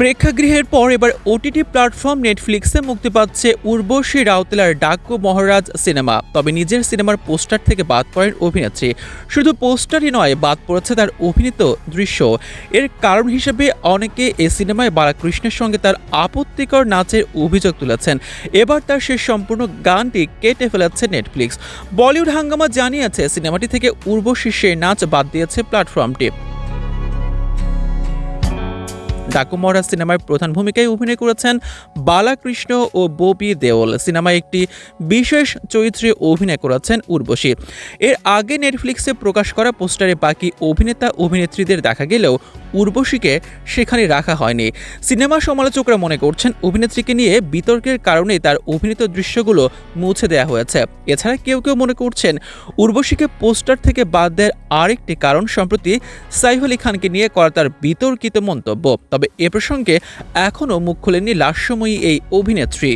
প্রেক্ষাগৃহের পর এবার OTT platform নেটফ্লিক্সে মুক্তি পাচ্ছে উর্বশী রাউতেলার ডাক্কু মহারাজ সিনেমা। তবে নিজের সিনেমার পোস্টার থেকে বাদ পড়েন অভিনেত্রী। শুধু পোস্টারই নয়, বাদ পড়েছে তার অভিনীত দৃশ্য। এর কারণ হিসেবে অনেকে এ সিনেমায় বালাকৃষ্ণের সঙ্গে তার আপত্তিকর নাচের অভিযোগ তুলেছেন। এবার তার শেষ সম্পূর্ণ গানটি কেটে ফেলেছে নেটফ্লিক্স। বলিউড হাঙ্গামা জানিয়েছে সিনেমাটি থেকে উর্বশীর সেই নাচ বাদ দিয়েছে প্ল্যাটফর্মটি। ডাকু মহারাজ সিনেমার প্রধান ভূমিকায় অভিনয় করেছেন বালাকৃষ্ণ ও ববি দেওল। সিনেমায় একটি বিশেষ চরিত্রে অভিনয় করেছেন উর্বশী। এর আগে নেটফ্লিক্সে প্রকাশ করা পোস্টারে বাকি অভিনেতা অভিনেত্রীদের দেখা গেলেও উর্বশীকে সেখানে রাখা হয়নি। সিনেমা সমালোচকরা মনে করছেন অভিনেত্রীকে নিয়ে বিতর্কের কারণে তার অভিনীত দৃশ্যগুলো মুছে দেওয়া হয়েছে। এছাড়া কেউ কেউ মনে করছেন উর্বশীকে পোস্টার থেকে বাদ দেওয়ার আরেকটি কারণ সম্প্রতি সাইফ আলী খানকে নিয়ে করা তার বিতর্কিত মন্তব্য। তবে এ প্রসঙ্গে এখনও মুখ খোলেননি লাস্যময়ী এই অভিনেত্রী।